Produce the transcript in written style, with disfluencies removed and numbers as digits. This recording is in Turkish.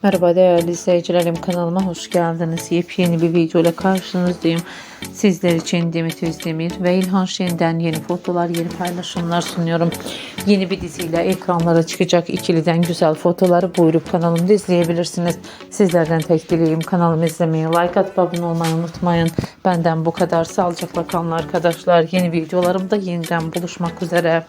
Merhaba değerli izleyicilerim, kanalıma hoş geldiniz. Yepyeni bir video ile karşınızdayım. Sizler için Demet Özdemir ve İlhan Şen'den yeni fotolar, yeni paylaşımlar sunuyorum. Yeni bir diziyle ekranlara çıkacak ikiliden güzel fotoları buyurup kanalımda izleyebilirsiniz. Sizlerden tek dileğim kanalımı izlemeyi, like atıp abone olmayı unutmayın. Benden bu kadar. Sağlıcakla kalın arkadaşlar. Yeni videolarımda yeniden buluşmak üzere.